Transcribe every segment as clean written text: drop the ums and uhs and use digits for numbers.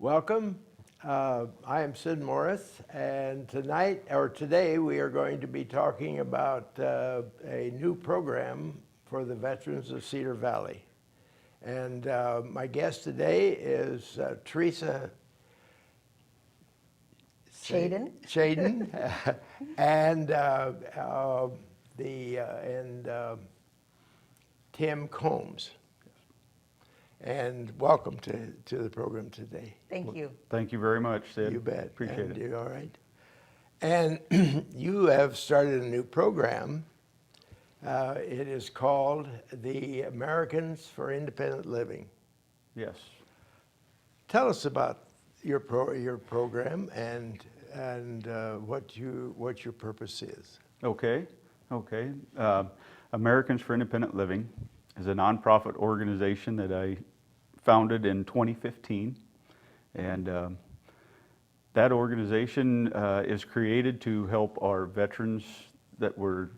Welcome. I am Sid Morris, and today we are going to be talking about a new program for the veterans of Cedar Valley. And my guest today is Teresa Shaden. and Tim Combs. And welcome to the program today. Thank you. Thank you very much, Sid. You bet. Appreciate it. You all right? And you have started a new program. It is called the Americans for Independent Living. Yes. Tell Tell us about your program and what your purpose is. Okay. Americans for Independent Living is a nonprofit organization that I founded in 2015. And that organization is created to help our veterans that were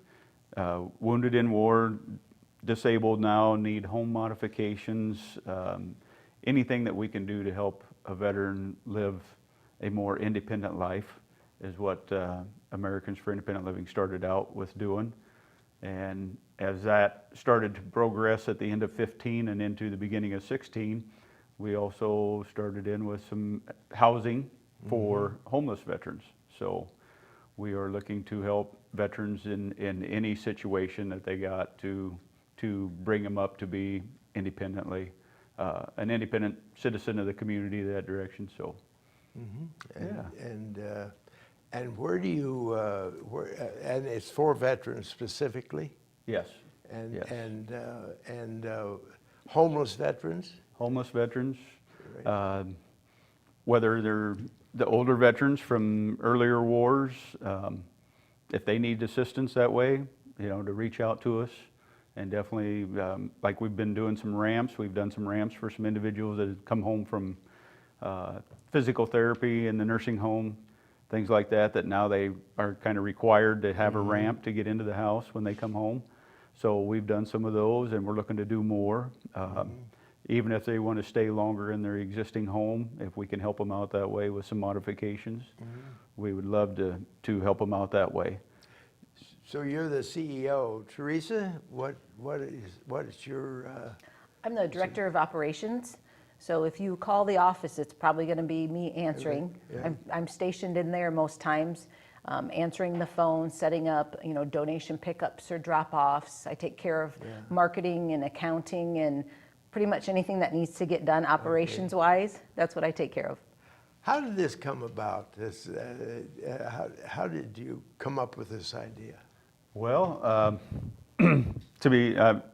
wounded in war, disabled now, need home modifications, anything that we can do to help a veteran live a more independent life is what Americans for Independent Living started out with doing. And as that started to progress at the end of 15 and into the beginning of 16, we also started in with some housing for homeless veterans. So we are looking to help veterans in any situation that they got to bring them up to be independently, an independent citizen of the community that direction. So, And where do you and it's for veterans specifically? yes. And Yes. and homeless veterans? Homeless veterans, whether they're the older veterans from earlier wars, if they need assistance that way, to reach out to us. And definitely, like we've been doing some ramps, we've done some ramps for some individuals that have come home from physical therapy in the nursing home, things like that now they are kind of required to have a ramp to get into the house when they come home. So we've done some of those, and we're looking to do more. Even if they want to stay longer in their existing home, if we can help them out that way with some modifications, we would love to help them out that way. So you're the CEO. Teresa, what is your... I'm the Director of Operations. So if you call the office, it's probably going to be me answering. Yeah. I'm stationed in there most times, answering the phone, setting up, donation pickups or drop-offs. I take care of marketing and accounting and pretty much anything that needs to get done operations-wise. That's what I take care of. How did this come about? How did you come up with this idea? Well, to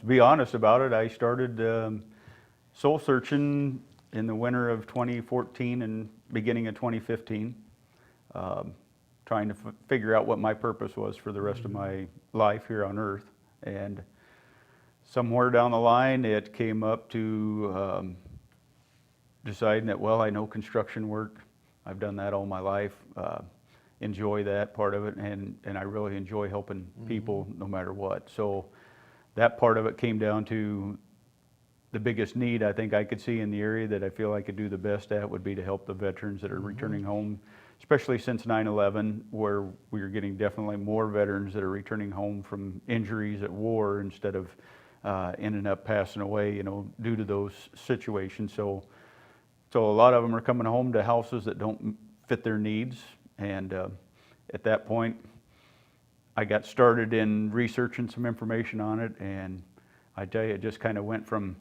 be honest about it, I started soul searching in the winter of 2014 and beginning of 2015, trying to figure out what my purpose was for the rest of my life here on earth. And somewhere down the line, it came up to deciding that, well, I know construction work. I've done that all my life. Enjoy that part of it, and I really enjoy helping people no matter what. So that part of it came down to the biggest need I think I could see in the area that I feel I could do the best at would be to help the veterans that are returning home, especially since 9/11, where we are getting definitely more veterans that are returning home from injuries at war instead of ending up passing away, due to those situations. So a lot of them are coming home to houses that don't fit their needs. And at that point, I got started in researching some information on it. And I tell you, it just kind of went from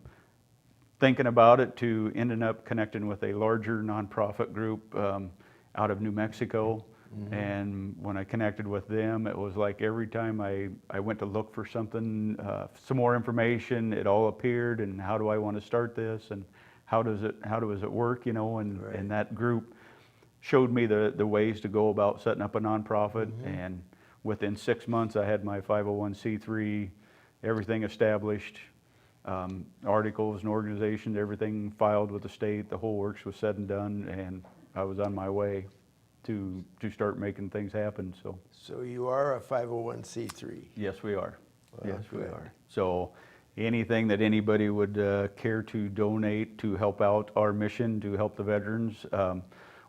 thinking about it to ending up connecting with a larger nonprofit group out of New Mexico. And when I connected with them, it was like every time I went to look for something, some more information, it all appeared. And how do I want to start this? And how does it work? And that group showed me the ways to go about setting up a nonprofit. And within 6 months, I had my 501c3, everything established, articles and organizations, everything filed with the state. The whole works was said and done, and I was on my way to start making things happen. So you are a 501c3. yes, we are. Well, yes, we good. are. So anything that anybody would care to donate to help out our mission, to help the veterans,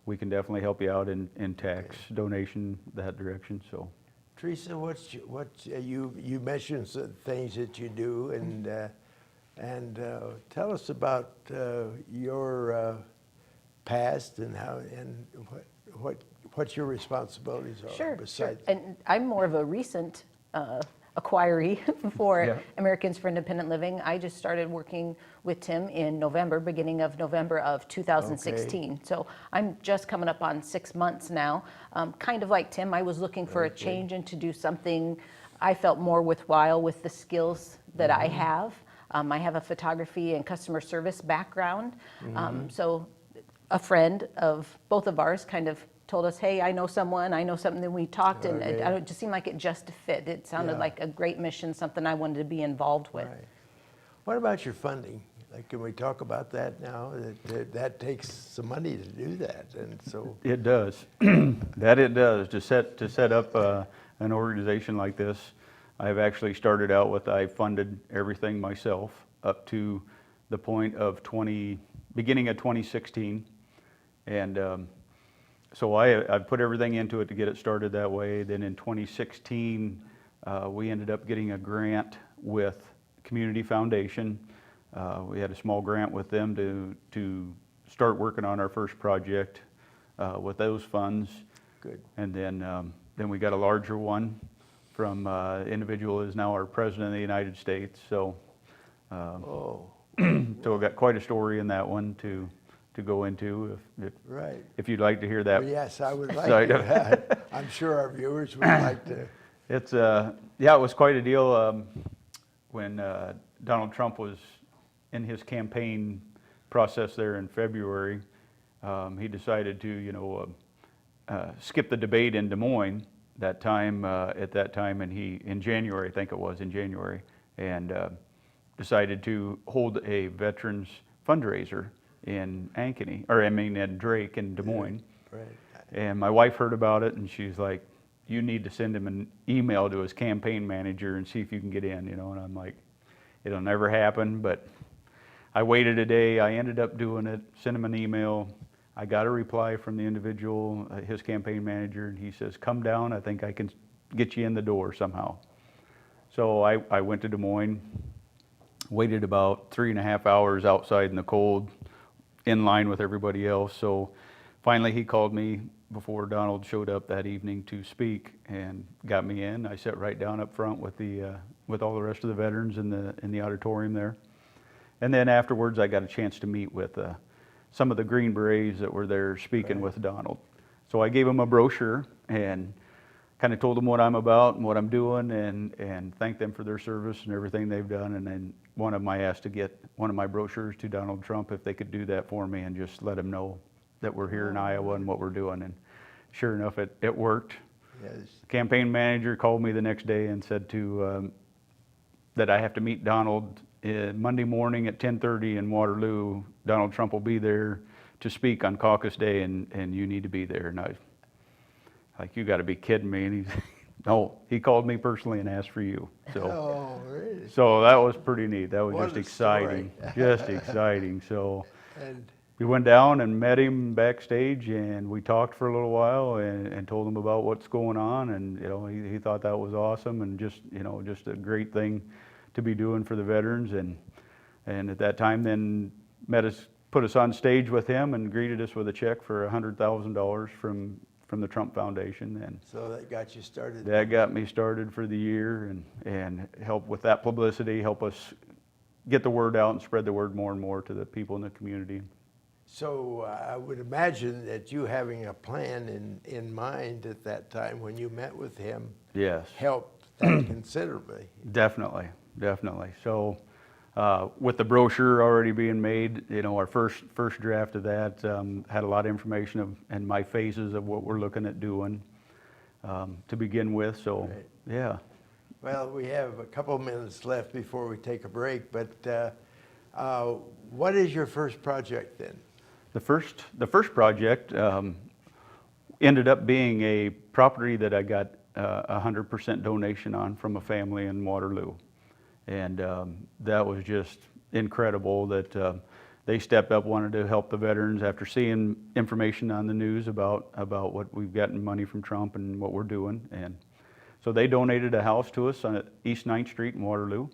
we can definitely help you out in tax donation, that direction, so. Teresa, you mentioned some things that you do, and tell us about your past and how and what your responsibilities are. Sure, Besides, And I'm more of a recent acquiree for Yeah. Americans for Independent Living. I just started working with Tim in beginning of November of 2016. Okay. So I'm just coming up on 6 months now. Kind of like Tim, I was looking for a change and to do something I felt more worthwhile with the skills that I have. I have a photography and customer service background. So a friend of both of ours kind of told us, hey, I know something, then we talked, and it just seemed like it just fit. It sounded like a great mission, something I wanted to be involved with. right. What about your funding? Like, can we talk about that now? That takes some money to do that, and so. It does. That it does. To set up an organization like this, I've actually started out with, I funded everything myself up to the point of beginning of 2016. And so I put everything into it to get it started that way. Then in 2016, we ended up getting a grant with Community Foundation. We had a small grant with them to start working on our first project with those funds. Good. And then we got a larger one from individual who is now our president of the United States. So Oh, so we've got quite a story in that one to go into right. if you'd like to hear that. Well, yes, I would like Sorry. to. I'm sure our viewers would like to. It's yeah, it was quite a deal when Donald Trump was in his campaign process there in February. He decided to skip the debate in Des Moines at that time, and in January, I think it was in January, and decided to hold a veterans fundraiser in in Drake in Des Moines. Right. And my wife heard about it, and she's like, you need to send him an email to his campaign manager and see if you can get in, and I'm like, it'll never happen, but I waited a day. I ended up doing it, sent him an email. I got a reply from the individual, his campaign manager, and he says, come down, I think I can get you in the door somehow. So I went to Des Moines, waited about 3.5 hours outside in the cold, in line with everybody else. So finally he called me before Donald showed up that evening to speak and got me in. I sat right down up front with all the rest of the veterans in the auditorium there. And then afterwards I got a chance to meet with some of the Green Berets that were there speaking with Donald. So I gave them a brochure and kind of told them what I'm about and what I'm doing, and thanked them for their service and everything they've done. And then one of them, I asked to get one of my brochures to Donald Trump if they could do that for me and just let him know that we're here in Iowa and what we're doing. And sure enough, it worked. Yes. The campaign manager called me the next day and said that I have to meet Donald Monday morning at 10:30 in Waterloo. Donald Trump will be there to speak on caucus day, and you need to be there. And I like, you got to be kidding me. And no, he called me personally and asked for you. So, Oh, really? so that was pretty neat. That was What just a exciting, story. just exciting. So And we went down and met him backstage, and we talked for a little while and told him about what's going on. And he thought that was awesome, and just a great thing to be doing for the veterans. And at that time, then put us on stage with him and greeted us with a check for $100,000 from the Trump Foundation. And so that got you started. that got me started for the year, and help with that publicity, help us get the word out and spread the word more and more to the people in the community. So I would imagine that you having a plan in mind at that time when you met with him Yes, helped that considerably. definitely. So with the brochure already being made, our first draft of that had a lot of information and my phases of what we're looking at doing to begin with. So Right. yeah. Well, we have a couple of minutes left before we take a break, but what is your first project then? The first project ended up being a property that I got 100% donation on from a family in Waterloo. And that was just incredible that they stepped up, wanted to help the veterans after seeing information on the news about what we've gotten money from Trump and what we're doing. And so they donated a house to us on East 9th Street in Waterloo.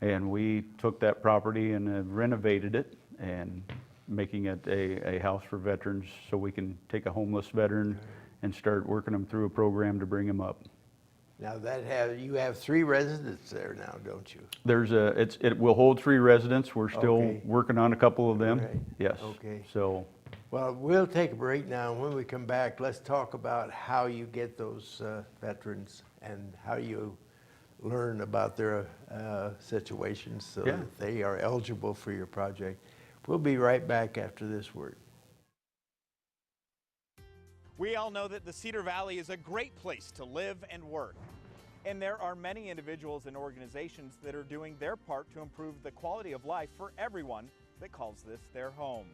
And we took that property and renovated it and making it a house for veterans so we can take a homeless veteran and start working them through a program to bring them up. Now you have 3 residents there now, don't you? It will hold 3 residents. We're still Okay. working on a couple of them. Right. Yes. Okay. So, Well, we'll take a break now. When we come back, let's talk about how you get those veterans and how you learn about their situations so Yeah. that they are eligible for your project. We'll be right back after this word. We all know that the Cedar Valley is a great place to live and work. And there are many individuals and organizations that are doing their part to improve the quality of life for everyone that calls this their home.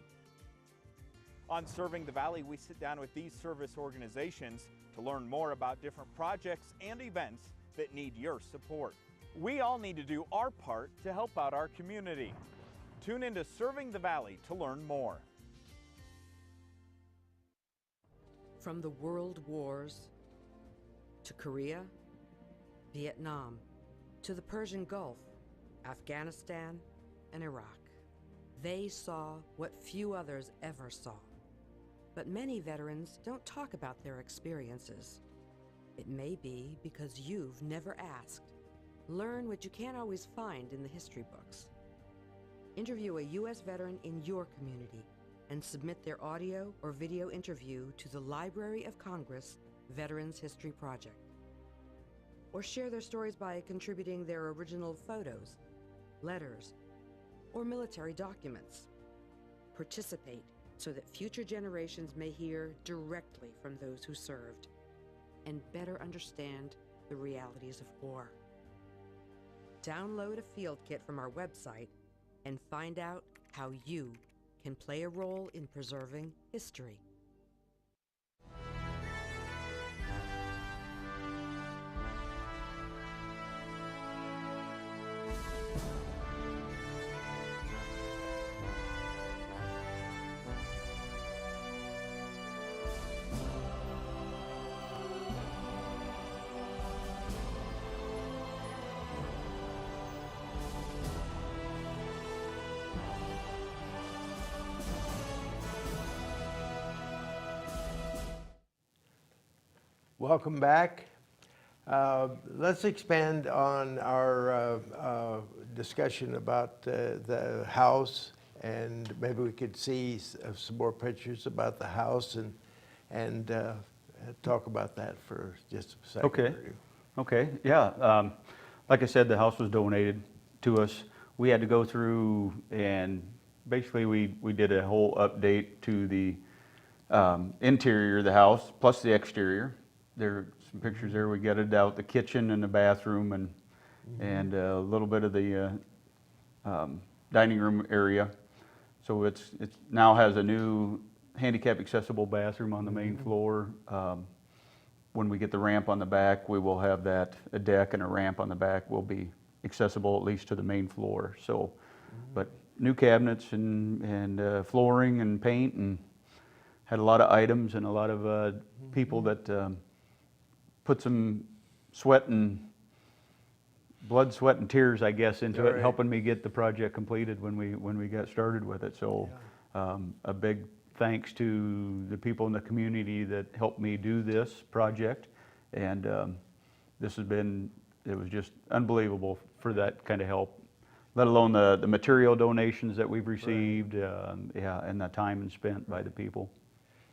On Serving the Valley, we sit down with these service organizations to learn more about different projects and events that need your support. We all need to do our part to help out our community. Tune into Serving the Valley to learn more. From the world wars to Korea, Vietnam, to the Persian Gulf, Afghanistan, and Iraq, they saw what few others ever saw. But many veterans don't talk about their experiences. It may be because you've never asked. Learn what you can't always find in the history books. Interview a U.S. veteran in your community and submit their audio or video interview to the Library of Congress Veterans History Project. Or share their stories by contributing their original photos, letters, or military documents. Participate so that future generations may hear directly from those who served and better understand the realities of war. Download a field kit from our website and find out how you can play a role in preserving history. Welcome back. Let's expand on our discussion about the house, and maybe we could see some more pictures about the house and talk about that for just a second. Okay. Okay, yeah. Like I said, the house was donated to us. We had to go through and basically we did a whole update to the interior of the house plus the exterior. There are some pictures there. We gutted out the kitchen and the bathroom and a little bit of the dining room area. So it now has a new handicap accessible bathroom on the main floor. When we get the ramp on the back, we will have a deck and a ramp on the back will be accessible at least to the main floor. So, but new cabinets and flooring and paint, and had a lot of items and a lot of people that put some blood, sweat, and tears, I guess, into it, helping me get the project completed when we got started with it. So, a big thanks to the people in the community that helped me do this project, and it was just unbelievable for that kind of help, let alone the material donations that we've received, and the time spent by the people.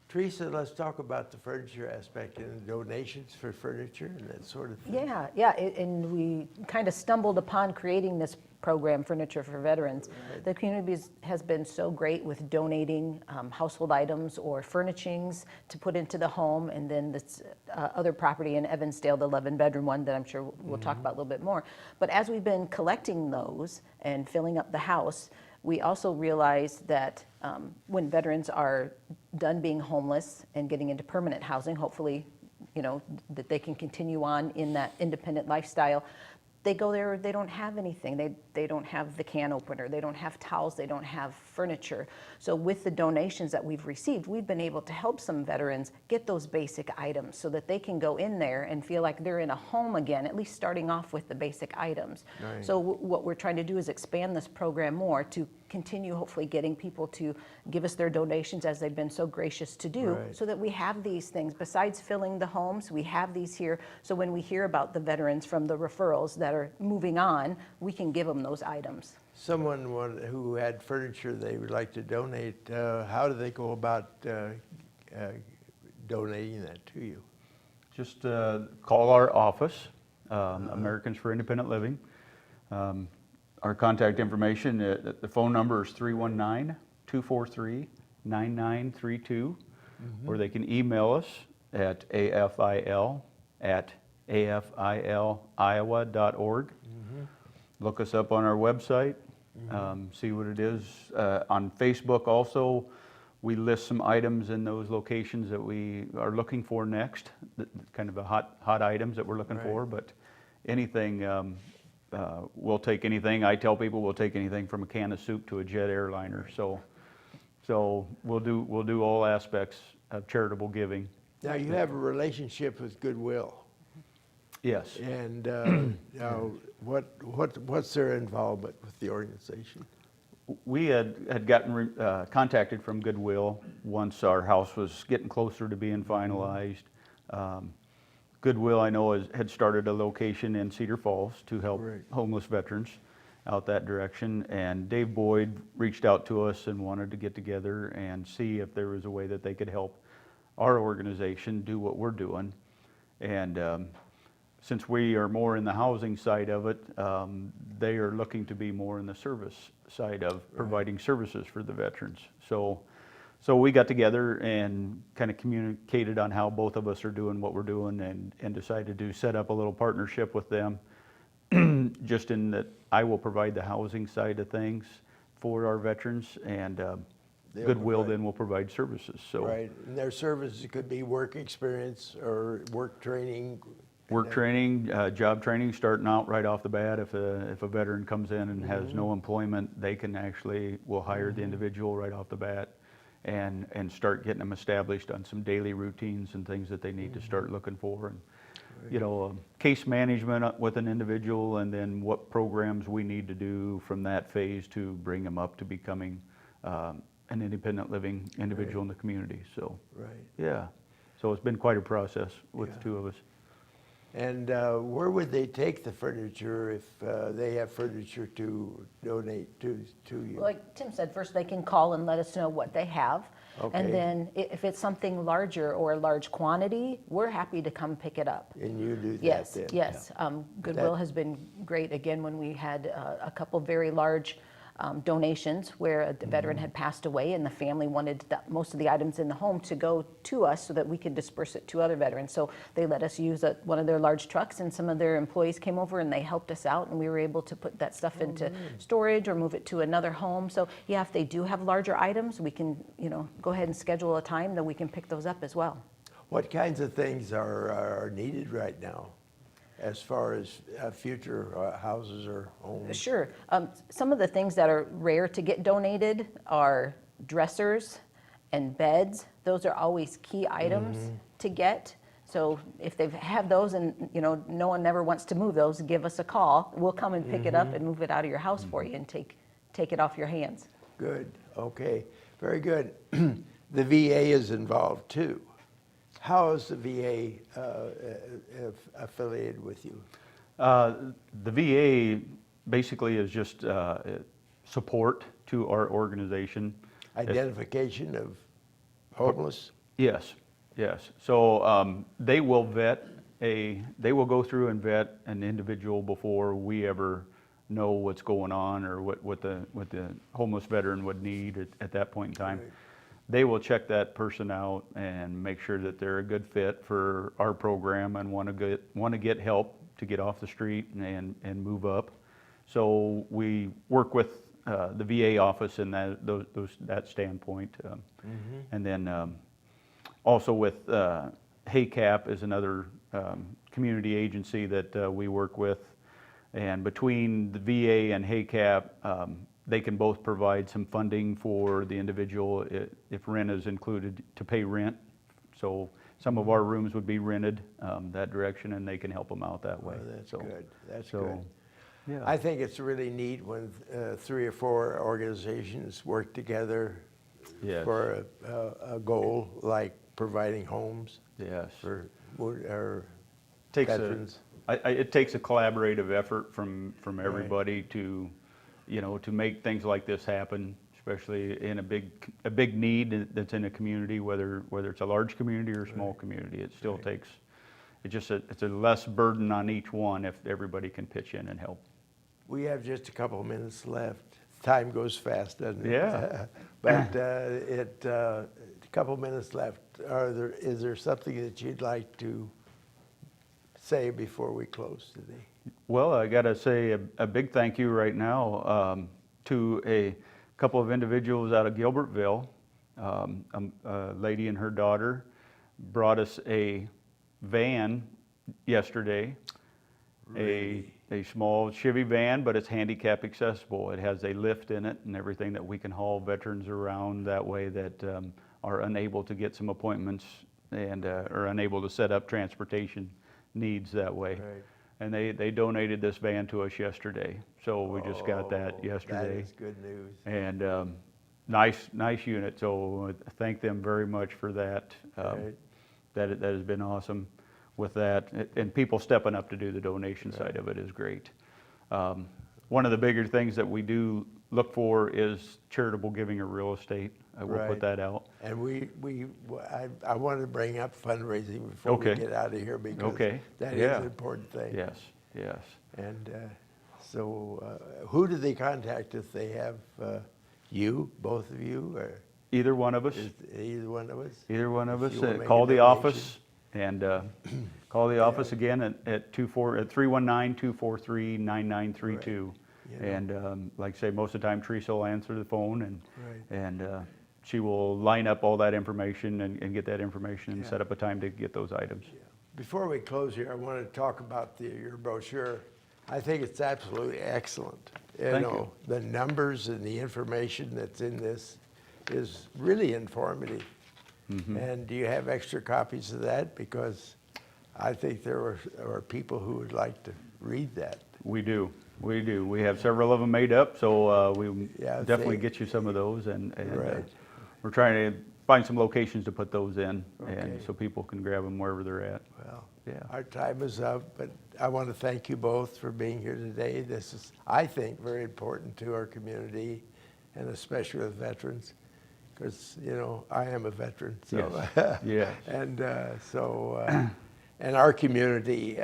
Teresa, let's talk about the furniture aspect and donations for furniture and that sort of thing. And we kind of stumbled upon creating this program, Furniture for Veterans. The community has been so great with donating household items or furnishings to put into the home, and then this other property in Evansdale, the 11-bedroom one that I'm sure we'll talk about a little bit more. But as we've been collecting those and filling up the house, we also realized that when veterans are done being homeless and getting into permanent housing, hopefully, that they can continue on in that independent lifestyle, they go there, they don't have anything. They don't have the can opener, they don't have towels, they don't have furniture. So with the donations that we've received, we've been able to help some veterans get those basic items so that they can go in there and feel like they're in a home again, at least starting off with the basic items. Right. So what we're trying to do is expand this program more to continue hopefully getting people to give us their donations as they've been so gracious to do, Right. so that we have these things. Besides filling the homes, we have these here, so when we hear about the veterans from the referrals that are moving on, we can give them those items. Someone who had furniture they would like to donate, how do they go about donating that to you? Just call our office, Americans for Independent Living. Our contact information, the phone number is 319-243-9932, or they can email us at afil@afiliowa.org. Look us up on our website, see what it is. On Facebook also, we list some items in those locations that we are looking for next, kind of the hot items that we're looking for, but anything, we'll take anything. I tell people we'll take anything from a can of soup to a jet airliner. So we'll do all aspects of charitable giving. Now, you have a relationship with Goodwill. Yes. And what's their involvement with the organization? We had gotten contacted from Goodwill once our house was getting closer to being finalized. Goodwill, I know, had started a location in Cedar Falls to help homeless veterans out that direction. And Dave Boyd reached out to us and wanted to get together and see if there was a way that they could help our organization do what we're doing. And since we are more in the housing side of it, they are looking to be more in the service side of providing services for the veterans. So we got together and kind of communicated on how both of us are doing what we're doing, and decided to set up a little partnership with them, just in that I will provide the housing side of things for our veterans, and Goodwill then will provide services. So Right, and their services could be work experience or work training. work training, job training, starting out right off the bat. If a veteran comes in and has no employment, they can will hire the individual right off the bat, and start getting them established on some daily routines and things that they need to start looking for. And case management with an individual, and then what programs we need to do from that phase to bring them up to becoming an independent living individual in the community. So yeah, so it's been quite a process with the two of us. And where would they take the furniture if they have furniture to donate to you? Like Tim said, first they can call and let us know what they have. Okay. And then if it's something larger or a large quantity, we're happy to come pick it up. And you do that Yes, then? yes. Goodwill has been great. Again, when we had a couple very large donations where the veteran had passed away, and the family wanted most of the items in the home to go to us so that we could disperse it to other veterans. So they let us use one of their large trucks, and some of their employees came over and they helped us out, and we were able to put that stuff into storage or move it to another home. So yeah, if they do have larger items, we can go ahead and schedule a time that we can pick those up as well. What kinds of things are needed right now as far as future houses or homes? Sure. Some of the things that are rare to get donated are dressers and beds. Those are always key items to get. So if they have those and no one ever wants to move those, give us a call. We'll come and pick it up and move it out of your house for you and take it off your hands. Good. Okay. Very good. The VA is involved too. How is the VA affiliated with you? The VA basically is just support to our organization. Identification of homeless? Yes, yes. So they will go through and vet an individual before we ever know what's going on or what the homeless veteran would need at that point in time. Right. They will check that person out and make sure that they're a good fit for our program and want to get help to get off the street and move up. So we work with the VA office in that standpoint, and then also with HACAP is another community agency that we work with. And between the VA and HACAP, they can both provide some funding for the individual if rent is included, to pay rent. So some of our rooms would be rented that direction, and they can help them out that way. Oh, that's So- good. That's so, good. Yeah. I think it's really neat when 3 or 4 organizations work together Yes. for a goal like providing homes Yes. for our Takes veterans. it takes a collaborative effort from everybody to, to make things like this happen, especially in a big need that's in a community, whether it's a large community or a small community. It still takes, it's a less burden on each one if everybody can pitch in and help. We have just a couple of minutes left. Time goes fast, doesn't it? Yeah. But a couple of minutes left. Is there something that you'd like to say before we close today? Well, I got to say a big thank you right now to a couple of individuals out of Gilbertville. A lady and her daughter brought us a van yesterday, a small Chevy van, but it's handicap accessible. It has a lift in it and everything that we can haul veterans around that way that are unable to get some appointments and are unable to set up transportation needs that way. Right. And they donated this van to us yesterday. So we just got that yesterday. That is good news. And nice unit. So thank them very much for that. Right. That has been awesome with that. And people stepping up to do the donation side of it is great. One of the bigger things that we do look for is charitable giving of real estate. I will Right. put that out. And I wanted to bring up fundraising before we Okay. get out of here because Okay. that is Yeah. an important thing. Yes, yes. And so who do they contact if they have you, both of you, or Either one of us. is either one of us? Either one of If us, you wanna make call a the donation. office and call the office again at 319-243-9932. Yeah. And like I say, most of the time Teresa will answer the phone Right. and she will line up all that information and get that information and Yeah. set up a time to get those items. Before we close here, I want to talk about your brochure. I think it's absolutely excellent. Thank you. The numbers and the information that's in this is really informative. Mm-hmm. And do you have extra copies of that? Because I think there are people who would like to read that. We do. We have several of them made up, so we Yeah, definitely see. get you some of those. And Right. we're trying to find some locations to put those in, Okay. and so people can grab them wherever they're at. Well, Yeah. our time is up, but I want to thank you both for being here today. This is, I think, very important to our community, and especially with veterans, because, I am a veteran. So. Yes. Yes. And and our community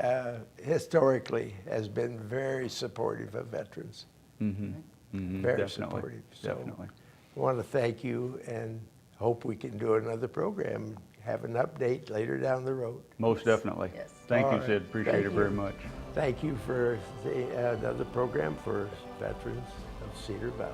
historically has been very supportive of veterans. Mm-hmm. Mm-hmm. Very Definitely. supportive. So Definitely. I want to thank you and hope we can do another program, have an update later down the road. Most definitely. Yes. Thank All you, right. Sid. Appreciate Thank it you. very much. Thank you for another program for veterans of Cedar Valley.